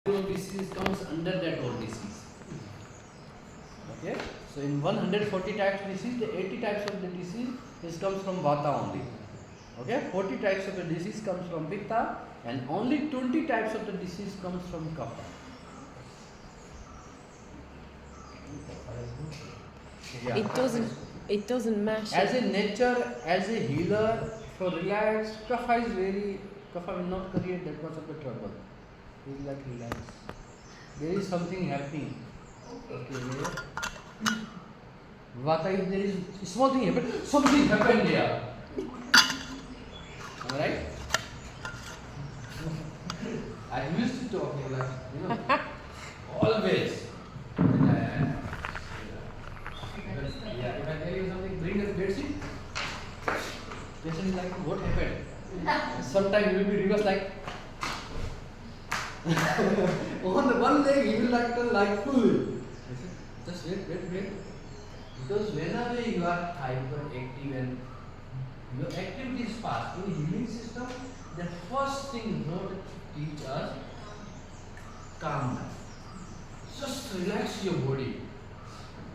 disease comes under that all disease. Okay, so in 140 types of disease, the 80 types of the disease comes from Vata only. Okay, 40 types of the disease comes from Pitta, and only 20 types of the disease comes from Kapha. Yeah. It doesn't matter. As a nature, as a healer, for relax, Kapha will not create that much of the trouble. He is like relax. There is something happening. Okay. Vata, if there is small thing happened, something happened there. Alright? I used to talk like, always. Yeah, if I tell you something, bring a bedsheet. Patient is like, what happened? Sometimes he will be reverse like. On the one leg, he will like full. Just wait. Because whenever you are hyperactive and your activity is fast, in healing system, the first thing Lord teach us, calm down. Just relax your body.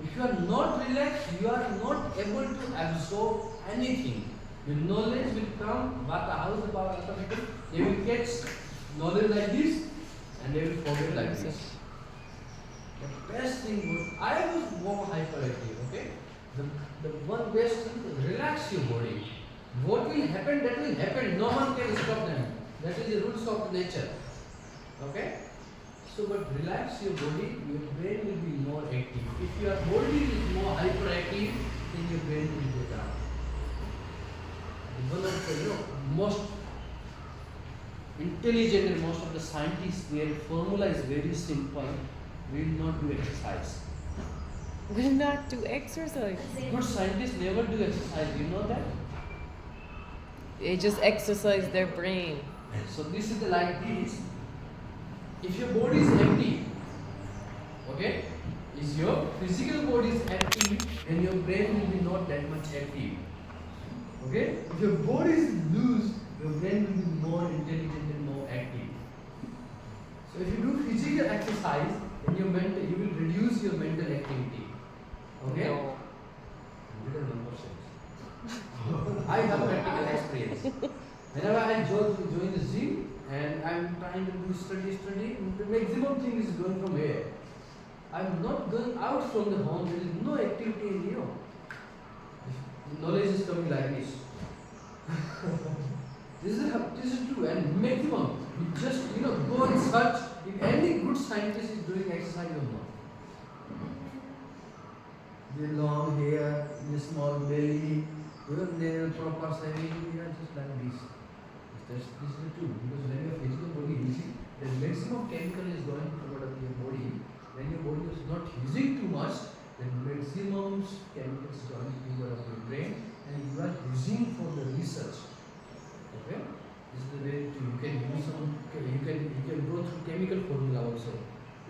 If you are not relaxed, you are not able to absorb anything. The knowledge will come, Vata, how is the power of people? They will catch knowledge like this and they will forget like this. The best thing was, I was more hyperactive, okay? The one best thing is relax your body. What will happen, that will happen. No one can stop them. That is the rules of nature. Okay? So, but relax your body, your brain will be more active. If your body is more hyperactive, then your brain will go down. One of the most intelligent and most of the scientists, their formula is very simple. We will not do exercise. Will not do exercise. Good scientists never do exercise. You know that? They just exercise their brain. So this is the like this. If your body is empty, okay, is your physical body is active, then your brain will be not that much active. Okay? If your body is loose, your brain will be more intelligent and more active. So if you do physical exercise, then you will reduce your mental activity. Okay? No. I have practical experience. Whenever I join the gym and I'm trying to do study, the maximum thing is going from here. I'm not going out from the home. There is no activity in here. Knowledge is coming like this. This is true, and maximum. You just go and search if any good scientist is doing exercise or not. The long hair, the small belly, the proper saving, they are just like this. This is the truth, because when your physical body is using, the maximum chemical is going out of your body. When your body is not using too much, the maximum chemicals going out of your brain, and you are using for the research. Okay, this is the way you can use some. You can go through chemical formula also.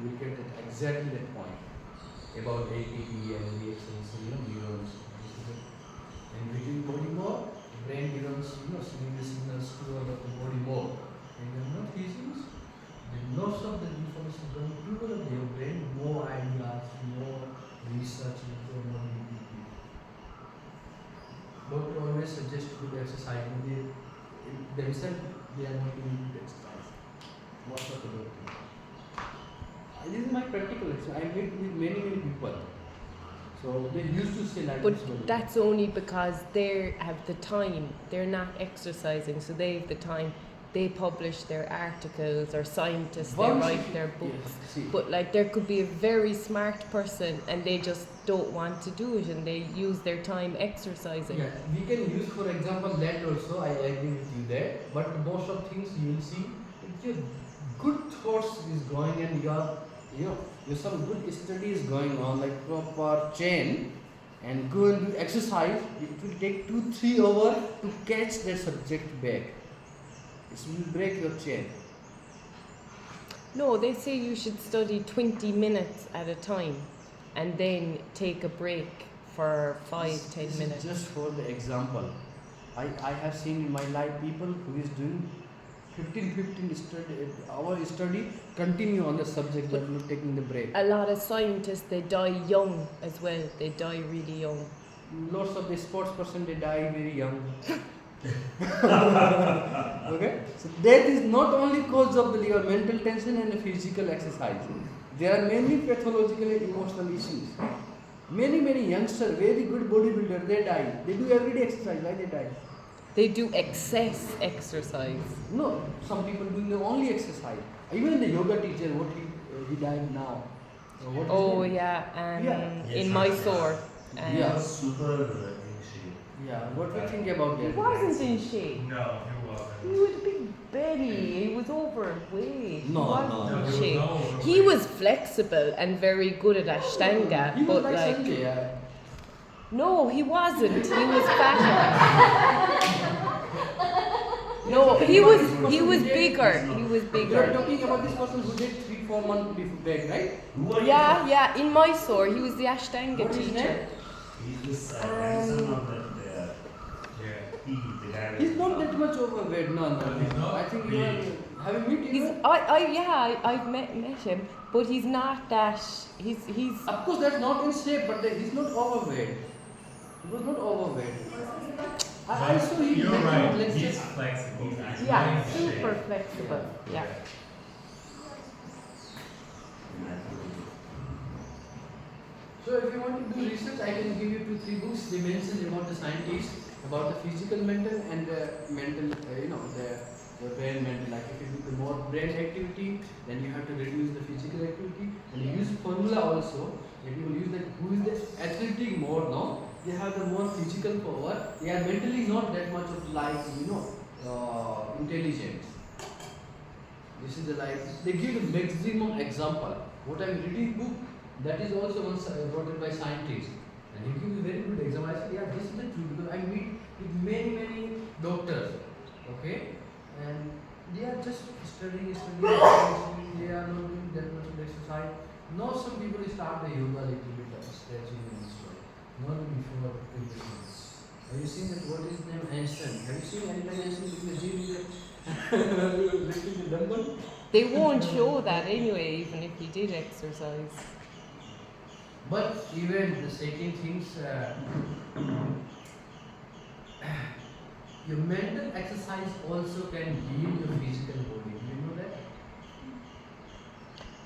You will get exactly that point about ATP and reactions, neurons. And between body more, brain neurons, sending the signals to the body more. And you are not using, then most of the information going to your brain, more ideas, more research, more deep. Doctor always suggests to do exercise, and themselves they are not doing good exercise. Most of the doctors. This is my practical experience. I meet with many people. So they used to say like But this. that's only because they have the time. They're not exercising, so they have the time. They publish their articles, or scientists, they write their books. Yes, but like there could be a very smart person and they just don't want to do it, and they use their time exercising. Yeah, we can use, for example, that also. I agree with you there. But most of things you will see, if your good thoughts is going and your some good study is going on, like proper chain, and go and do exercise, it will take 2-3 hours to catch that subject back. It will break your chain. No, they say you should study 20 minutes at a time and then take a break for 5-10 minutes. Just for the example, I have seen in my life people who is doing 15 hour study continue on the subject while not taking the break. A lot of scientists, they die young as well. They die really young. Lots of the sports person, they die very young. Okay, so death is not only cause of your mental tension and physical exercise. There are many pathological and emotional issues. Many youngsters, very good bodybuilder, they die. They do everyday exercise. Why they die? They do excess exercise. No, some people doing the only exercise. Even the yoga teacher, what he died now. What is Oh his name? yeah, Yeah. in Mysore. He Yeah. was super in shape. Yeah, what do you think about He that? wasn't in shape. No, he wasn't. He had a big belly. He was overweight. No, he wasn't no. in he was shape. not overweight. He was flexible and very good at Ashtanga, He was but like like Sanjay, yeah. no, he wasn't. He was fatter. No, he was bigger. He was You are bigger. talking about this person who did 3-4 months before back, right? Who are you? Yeah, in Mysore, he was the Ashtanga What is his teacher. name? He's the grandson of that. The guy. He's not that much overweight. No. He's not? I think you Really? have you met He's him? I've met him, but he's not that. He's Of course, that's not in shape, but he's not overweight. He was not overweight. I saw him. You're like, right. let's He's just- flexible. He's actually yeah, in shape. super flexible. Yeah. So if you want to do research, I can give you 2-3 books. They mention about the scientists, about the physical mental and the mental, the brain mental. Like if you do the more brain activity, then you have to reduce the physical activity. And you use formula also. If you use that, who is the athletic more, no? They have the more physical power. They are mentally not that much of like, intelligence. This is the like, they give the maximum example. What I'm reading book, that is also one written by scientists. And he gives a very good example. I said, yeah, this is the truth because I meet with many doctors. Okay? And they are just studying, they are not doing that much of exercise. Now some people start the yoga a little bit, stretching and so on. Not before 20 months. Have you seen that? What is his name? Einstein. Have you seen anyone Einstein in the gym lifting the dumbbell? They won't show that anyway, even if he did exercise. But even the second things, your mental exercise also can heal your physical body. Do you know that?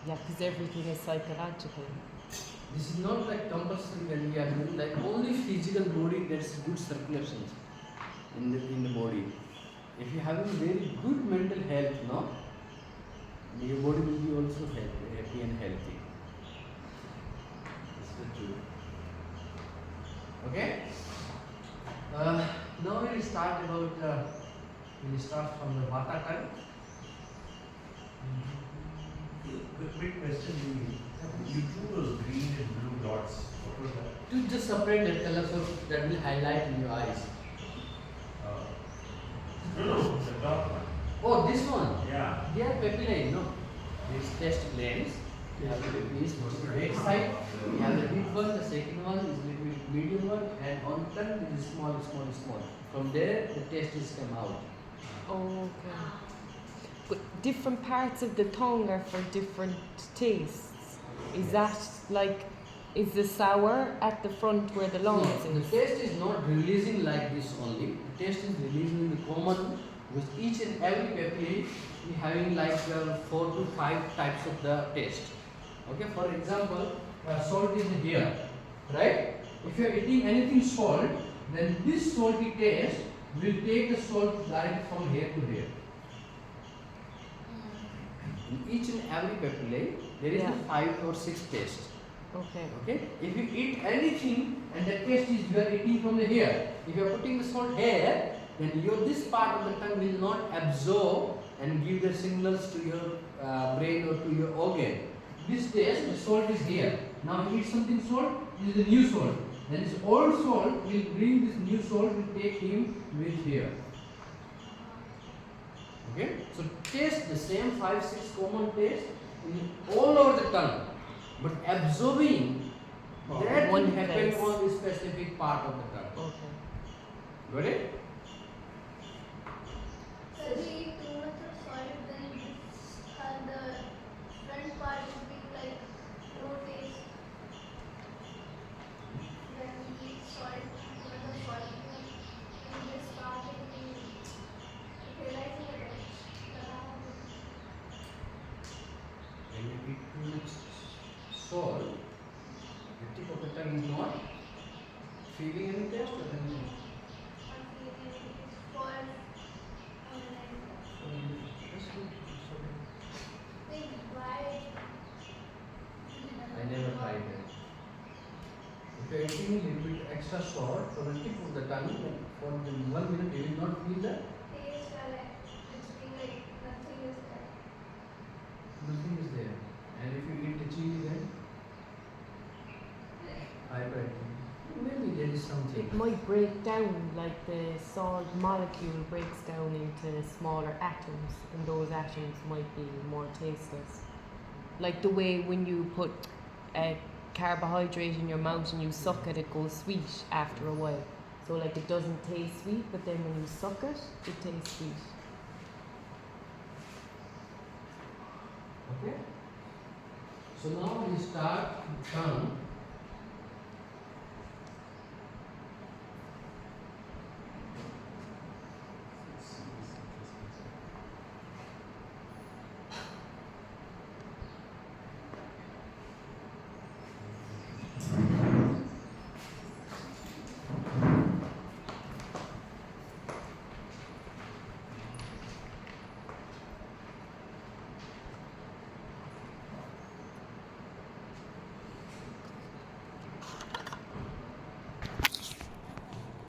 Yeah, because everything is psychological. This is not like compulsory when we are doing like only physical body that's good circulation in the body. If you have a very good mental health, no, your body will be also happy and healthy. That's the truth. Okay. Now we'll start about. We'll start from the Vata type. Quick question. You drew those green and blue dots. What was that? To just separate that color so that will highlight in your eyes. No, the top one. Oh, this one. Yeah. They are papillae, no? These test glands. You have the piece on the right side. You have the big one, the second one is little bit medium one, and on the tongue it is small. From there, the test is come out. Oh, okay. But different parts of the tongue are for different tastes. Is that like, is the sour at the front where the lungs No, the is? taste is not releasing like this only. The taste is releasing in the common, with each and every papillae we having like 4 to 5 types of the taste. Okay, for example, salt is here, right? If you are eating anything salt, then this salty taste will take the salt directly from here to here. In each and every papillae, there is Yeah. a 5 or 6 taste. Okay. Okay, if you eat anything and the taste is you are eating from the here, if you are putting the salt here, then this part of the tongue will not absorb and give the signals to your brain or to your organ. This taste, the salt is here. Now you eat something salt, this is the new salt. Then this old salt will bring this new salt, will take him with here. Okay, so taste the same 5-6 common taste in all over the tongue, but absorbing that One will happen place. on the specific part of the tongue. Okay. Got it? So do you eat too much of when you eat too much salt, the tip of the tongue is not feeling any taste or anything. That's good. It's okay. I never tried that. If you are eating a little bit extra salt for the tip of the tongue, for the 1 minute you will not feel that nothing is there. And if you eat the chili then hyperactivity. Maybe there is something. It might break down, like the salt molecule breaks down into smaller atoms, and those atoms might be more tasteless. Like the way when you put a carbohydrate in your mouth and you suck it, it goes sweet after a while. So like it doesn't taste sweet, but then when you suck it, it tastes sweet. Okay? So now we start tongue.